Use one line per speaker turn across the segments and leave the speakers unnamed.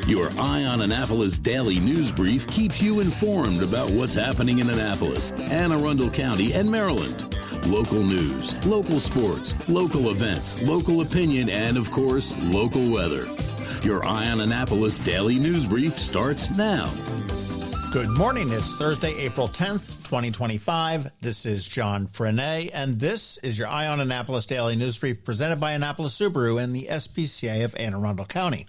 Your Eye on Annapolis daily news brief keeps you informed about what's happening in Annapolis, Anne Arundel County, and Maryland. Local news, local sports, local events, local opinion, and, of course, local weather. Your Eye on Annapolis daily news brief starts now.
Good morning. It's Thursday, April 10th, 2025. This is John Frenaye, and this is your Eye on Annapolis daily news brief presented by Annapolis Subaru and the SPCA of Anne Arundel County.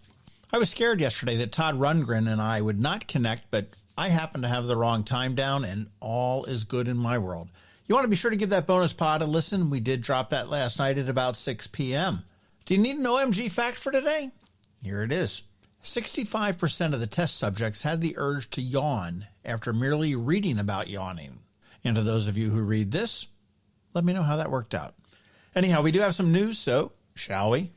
I was scared yesterday that Todd Rundgren and I would not connect, but I happened to have the wrong time down, and all is good in my world. You want to be sure to give that bonus pod a listen. We did drop that last night at about 6 p.m. Do you need an OMG fact for today? Here it is. 65% of the test subjects had the urge to yawn after merely reading about yawning. And to those of you who read this, let me know how that worked out. Anyhow, we do have some news, so shall we?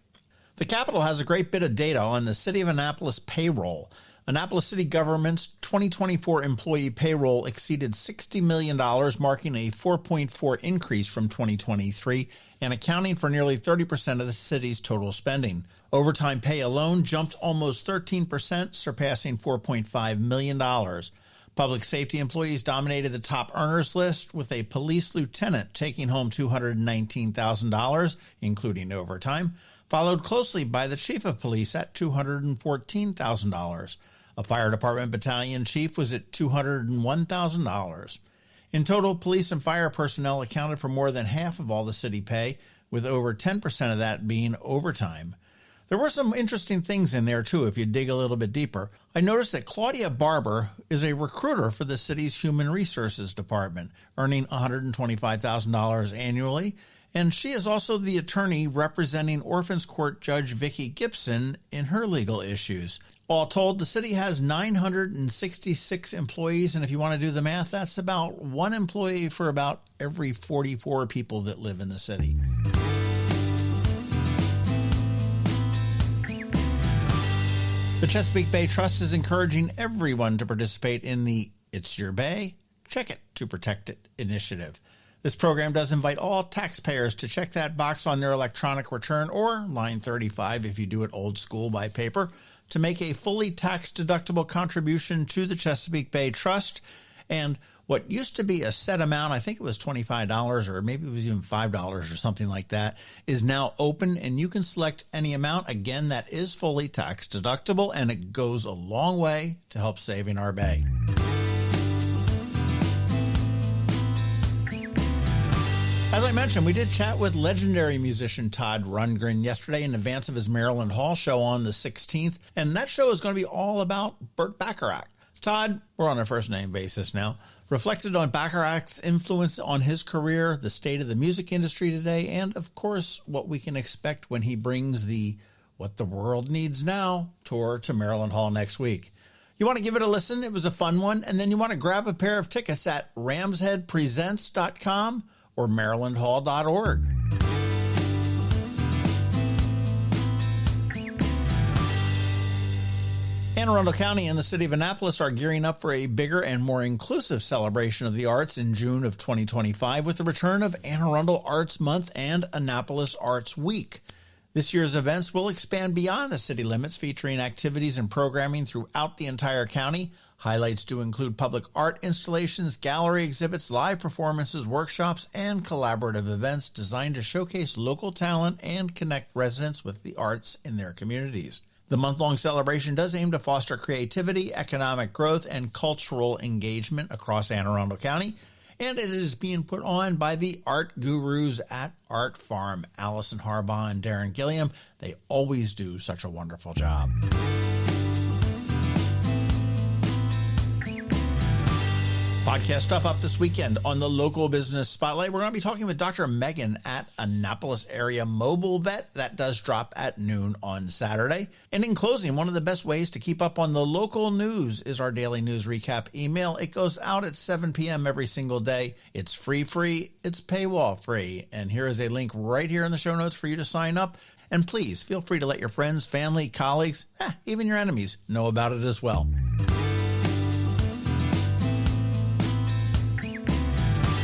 The Capitol has a great bit of data on the City of Annapolis payroll. Annapolis City Government's 2024 employee payroll exceeded $60 million, marking a 4.4 increase from 2023 and accounting for nearly 30% of the city's total spending. Overtime pay alone jumped almost 13%, surpassing $4.5 million. Public safety employees dominated the top earners list, with a police lieutenant taking home $219,000, including overtime, followed closely by the chief of police at $214,000. A fire department battalion chief was at $201,000. In total, police and fire personnel accounted for more than half of all the city pay, with over 10% of that being overtime. There were some interesting things in there, too, if you dig a little bit deeper. I noticed that Claudia Barber is a recruiter for the city's Human Resources Department, earning $125,000 annually, and she is also the attorney representing Orphans Court Judge Vicki Gibson in her legal issues. All told, the city has 966 employees, and if you want to do the math, that's about one employee for about every 44 people that live in the city. The Chesapeake Bay Trust is encouraging everyone to participate in the It's Your Bay, Check It to Protect It initiative. This program does invite all taxpayers to check that box on their electronic return, or line 35 if you do it old school by paper, to make a fully tax-deductible contribution to the Chesapeake Bay Trust. And what used to be a set amount, I think it was $25 or maybe it was even $5 or something like that, is now open, and you can select any amount. Again, that is fully tax-deductible, and it goes a long way to help saving our bay. As I mentioned, we did chat with legendary musician Todd Rundgren yesterday in advance of his Maryland Hall show on the 16th, and that show is going to be all about Burt Bacharach. Todd, we're on a first-name basis now, reflected on Bacharach's influence on his career, the state of the music industry today, and, of course, what we can expect when he brings the What the World Needs Now tour to Maryland Hall next week. You want to give it a listen? It was a fun one, and then you want to grab a pair of tickets at ramsheadpresents.com or marylandhall.org. Anne Arundel County and the city of Annapolis are gearing up for a bigger and more inclusive celebration of the arts in June of 2025 with the return of Anne Arundel Arts Month and Annapolis Arts Week. This year's events will expand beyond the city limits, featuring activities and programming throughout the entire county. Highlights do include public art installations, gallery exhibits, live performances, workshops, and collaborative events designed to showcase local talent and connect residents with the arts in their communities. The month-long celebration does aim to foster creativity, economic growth, and cultural engagement across Anne Arundel County, and it is being put on by the art gurus at Art Farm, Allison Harbaugh and Darren Gilliam. They always do such a wonderful job. Podcast stuff up this weekend on the Local Business Spotlight. We're going to be talking with Dr. Megan at Annapolis Area Mobile Vet. That does drop at noon on Saturday. And in closing, one of the best ways to keep up on the local news is our daily news recap email. It goes out at 7 p.m. every single day. It's free, it's paywall free. And here is a link right here in the show notes for you to sign up. And please feel free to let your friends, family, colleagues, even your enemies know about it as well.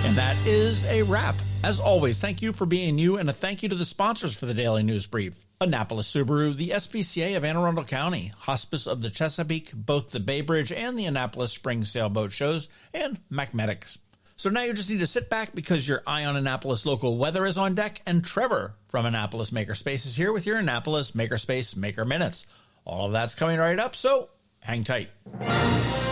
And that is a wrap. As always, thank you for being you, and a thank you to the sponsors for the Daily News Brief. Annapolis Subaru, the SPCA of Anne Arundel County, Hospice of the Chesapeake, both the Bay Bridge and the Annapolis Spring Sailboat Shows, and Mathematics. So now you just need to sit back because your Eye on Annapolis local weather is on deck, and Trevor from Annapolis Makerspace is here with your Annapolis Makerspace Maker Minutes. All of that's coming right up, so hang tight.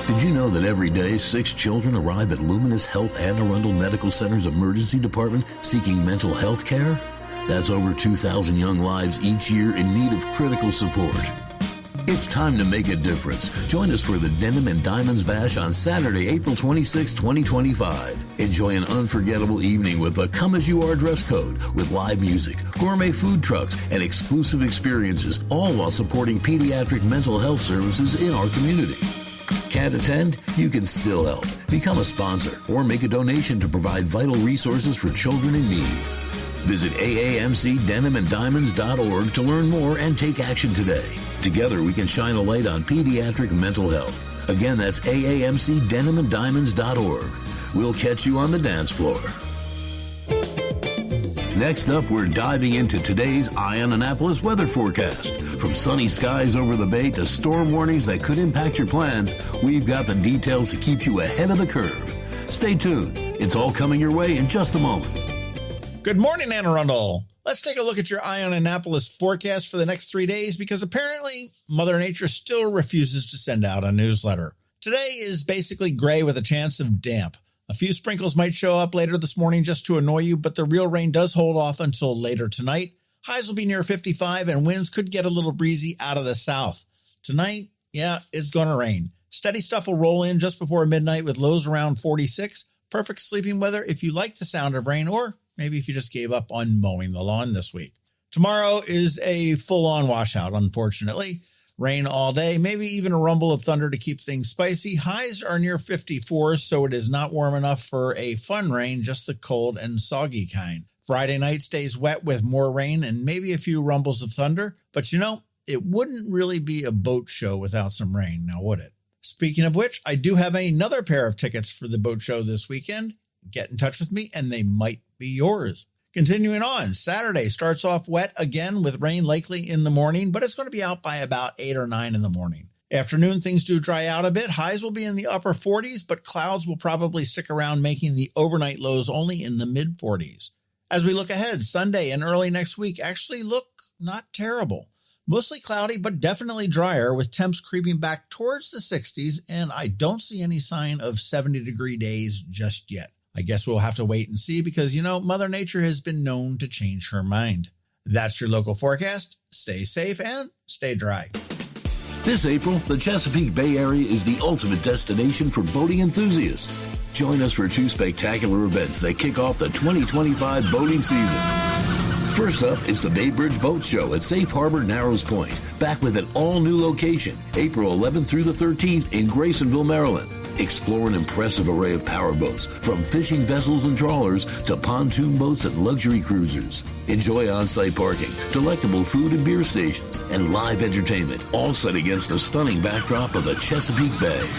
Did you know that every day 6 children arrive at Luminous Health Anne Arundel Medical Center's emergency department seeking mental health care? That's over 2,000 young lives each year in need of critical support. It's time to make a difference. Join us for the Denim and Diamonds Bash on Saturday, April 26, 2025. Enjoy an unforgettable evening with a come-as-you-are dress code with live music, gourmet food trucks, and exclusive experiences, all while supporting pediatric mental health services in our community. Can't attend? You can still help. Become a sponsor or make a donation to provide vital resources for children in need. Visit aamcdenimanddiamonds.org to learn more and take action today. Together we can shine a light on pediatric mental health. Again, that's aamcdenimanddiamonds.org. We'll catch you on the dance floor. Next up, we're diving into today's Eye on Annapolis weather forecast. From sunny skies over the bay to storm warnings that could impact your plans, we've got the details to keep you ahead of the curve. Stay tuned. It's all coming your way in just a moment.
Good morning, Anne Arundel. Let's take a look at your Eye on Annapolis forecast for the next 3 days because apparently Mother Nature still refuses to send out a newsletter. Today is basically gray with a chance of damp. A few sprinkles might show up later this morning just to annoy you, but the real rain does hold off until later tonight. Highs will be near 55 and winds could get a little breezy out of the south. Tonight, it's going to rain. Steady stuff will roll in just before midnight with lows around 46. Perfect sleeping weather if you like the sound of rain or maybe if you just gave up on mowing the lawn this week. Tomorrow is a full-on washout, unfortunately. Rain all day, maybe even a rumble of thunder to keep things spicy. Highs are near 54, so it is not warm enough for a fun rain, just the cold and soggy kind. Friday night stays wet with more rain and maybe a few rumbles of thunder. But it wouldn't really be a boat show without some rain, now would it? Speaking of which, I do have another pair of tickets for the boat show this weekend. Get in touch with me and they might be yours. Continuing on, Saturday starts off wet again with rain likely in the morning, but it's going to be out by about 8 or 9 in the morning. Afternoon, things do dry out a bit. Highs will be in the upper 40s, but clouds will probably stick around, making the overnight lows only in the mid 40s. As we look ahead, Sunday and early next week actually look not terrible. Mostly cloudy, but definitely drier with temps creeping back towards the 60s, and I don't see any sign of 70-degree days just yet. I guess we'll have to wait and see because, Mother Nature has been known to change her mind. That's your local forecast. Stay safe and stay dry.
This April, the Chesapeake Bay Area is the ultimate destination for boating enthusiasts. Join us for 2 spectacular events that kick off the 2025 boating season. First up is the Bay Bridge Boat Show at Safe Harbor Narrows Point, back with an all-new location, April 11th through the 13th in Graysonville, Maryland. Explore an impressive array of powerboats, from fishing vessels and trawlers to pontoon boats and luxury cruisers. Enjoy on-site parking, delectable food and beer stations, and live entertainment, all set against the stunning backdrop of the Chesapeake Bay.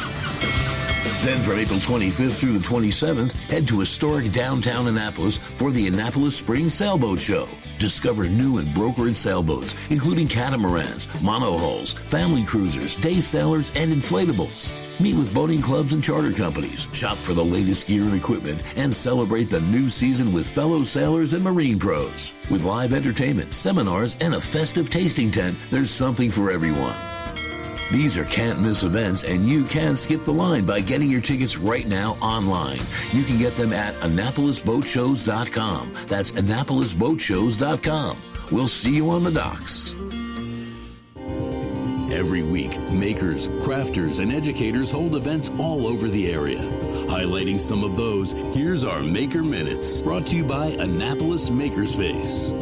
Then from April 25th through the 27th, head to historic downtown Annapolis for the Annapolis Spring Sailboat Show. Discover new and brokered sailboats, including catamarans, monohulls, family cruisers, day sailors, and inflatables. Meet with boating clubs and charter companies, shop for the latest gear and equipment, and celebrate the new season with fellow sailors and marine pros. With live entertainment, seminars, and a festive tasting tent, there's something for everyone. These are can't-miss events, and you can skip the line by getting your tickets right now online. You can get them at AnnapolisBoatShows.com. That's AnnapolisBoatShows.com. We'll see you on the docks.
Every week, makers, crafters, and educators hold events all over the area. Highlighting some of those, here's our Maker Minutes, brought to you by Annapolis Makerspace.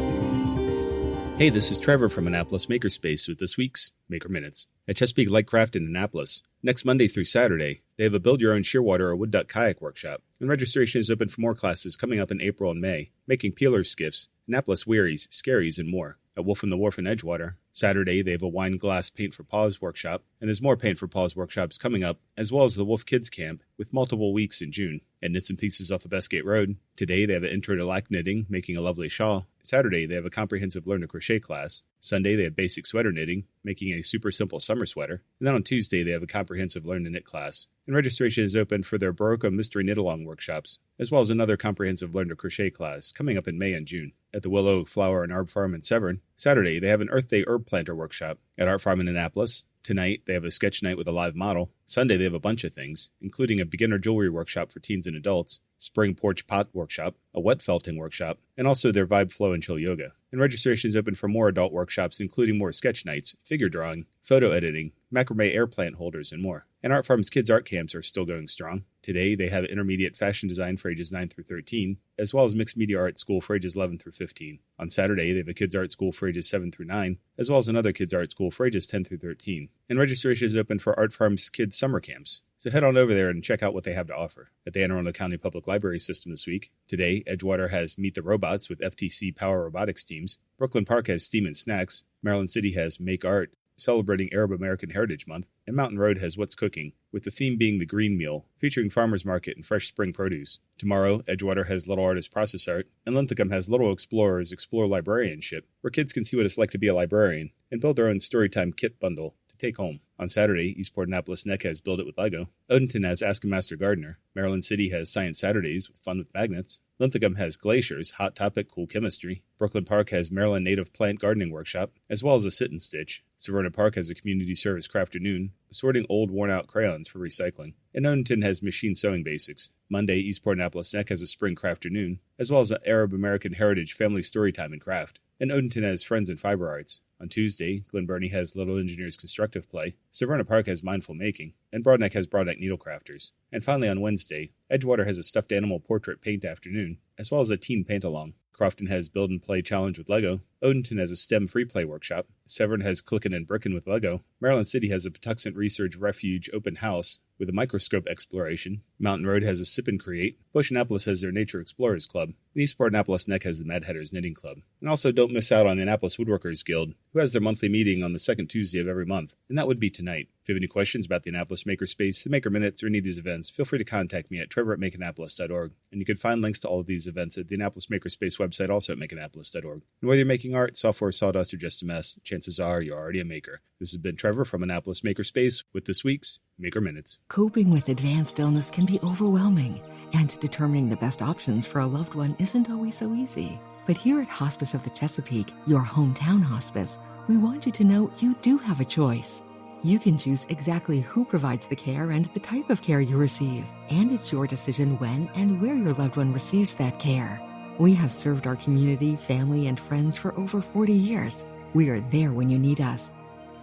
Hey, this is Trevor from Annapolis Makerspace with this week's Maker Minutes. At Chesapeake Lightcraft in Annapolis, next Monday through Saturday, they have a build-your-own shearwater or wood duck kayak workshop, and registration is open for more classes coming up in April and May, making peelers, skiffs, Annapolis wearies, scaries, and more. At Wolf on the Wharf in Edgewater, Saturday they have a wine glass paint for paws workshop, and there's more paint for paws workshops coming up, as well as the Wolf Kids Camp, with multiple weeks in June. At Knits and Pieces off of Bestgate Road, today they have an intro to lac knitting, making a lovely shawl. Saturday, they have a comprehensive learn to crochet class. Sunday, they have basic sweater knitting, making a super simple summer sweater. And then on Tuesday, they have a comprehensive learn to knit class. And registration is open for their Barocco Mystery Knit-Along workshops, as well as another comprehensive learn to crochet class coming up in May and June. At the Willow, Flower, and Herb Farm in Severn, Saturday, they have an Earth Day herb planter workshop. At Art Farm in Annapolis, tonight, they have a sketch night with a live model. Sunday, they have a bunch of things, including a beginner jewelry workshop for teens and adults, spring porch pot workshop, a wet felting workshop, and also their Vibe Flow and Chill Yoga. And registration is open for more adult workshops, including more sketch nights, figure drawing, photo editing, macrame air plant holders, and more. And Art Farm's Kids Art Camps are still going strong. Today, they have intermediate fashion design for ages 9 through 13, as well as mixed media art school for ages 11 through 15. On Saturday, they have a kids art school for ages 7 through 9, as well as another kids art school for ages 10 through 13. And registration is open for Art Farm's Kids Summer Camps. So head on over there and check out what they have to offer. At the Anne Arundel County Public Library System this week, today, Edgewater has Meet the Robots with FTC Power Robotics teams. Brooklyn Park has Steam and Snacks. Maryland City has Make Art, celebrating Arab American Heritage Month. And Mountain Road has What's Cooking, with the theme being the Green Meal, featuring farmers market and fresh spring produce. Tomorrow, Edgewater has Little Artist Process Art, and Linthicum has Little Explorers Explore Librarianship, where kids can see what it's like to be a librarian and build their own Storytime kit bundle to take home. On Saturday, Eastport Annapolis Neck has Build It with Lego. Odenton has Ask a Master Gardener. Maryland City has Science Saturdays with Fun with Magnets. Linthicum has Glaciers, Hot Topic, Cool Chemistry. Brooklyn Park has Maryland Native Plant Gardening Workshop, as well as a Sit and Stitch. Severna Park has a Community Service Crafternoon, sorting old, worn-out crayons for recycling. And Odenton has Machine Sewing Basics. Monday, Eastport Annapolis Neck has a Spring Crafternoon, as well as an Arab American Heritage Family Storytime and Craft. And Odenton has Friends in Fiber Arts. On Tuesday, Glen Burnie has Little Engineers Constructive Play, Severna Park has Mindful Making, and Broadneck has Broadneck Needlecrafters. And finally on Wednesday, Edgewater has a Stuffed Animal Portrait Paint Afternoon, as well as a Teen Paint-Along. Crofton has Build and Play Challenge with Lego. Odenton has a STEM Free Play Workshop. Severn has Clickin' and Brickin' with Lego. Maryland City has a Patuxent Research Refuge Open House with a microscope exploration. Mountain Road has a Sip and Create. Bush Annapolis has their Nature Explorers Club. And Eastport Annapolis Neck has the Mad Hatters Knitting Club. And also don't miss out on the Annapolis Woodworkers Guild, who has their monthly meeting on the second Tuesday of every month. And that would be tonight. If you have any questions about the Annapolis Makerspace, the Maker Minutes, or any of these events, feel free to contact me at trevor@makeannapolis.org. And you can find links to all of these events at the Annapolis Makerspace website, also at makeannapolis.org. And whether you're making art, software, sawdust, or just a mess, chances are you're already a maker. This has been Trevor from Annapolis Makerspace with this week's Maker Minutes.
Coping with advanced illness can be overwhelming, and determining the best options for a loved one isn't always so easy. But here at Hospice of the Chesapeake, your hometown hospice, we want you to know you do have a choice. You can choose exactly who provides the care and the type of care you receive, and it's your decision when and where your loved one receives that care. We have served our community, family, and friends for over 40 years. We are there when you need us.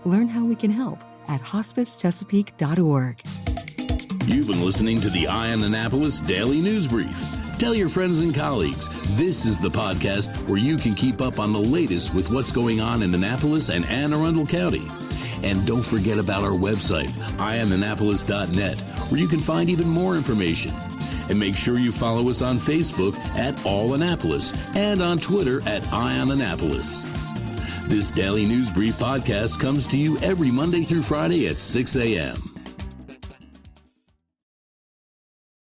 Learn how we can help at hospicechesapeake.org.
You've been listening to the Eye on Annapolis Daily News Brief. Tell your friends and colleagues, this is the podcast where you can keep up on the latest with what's going on in Annapolis and Anne Arundel County. And don't forget about our website, eyeonannapolis.net, where you can find even more information. And make sure you follow us on Facebook at All Annapolis and on Twitter at Eye on Annapolis. This Daily News Brief podcast comes to you every Monday through Friday at 6 a.m.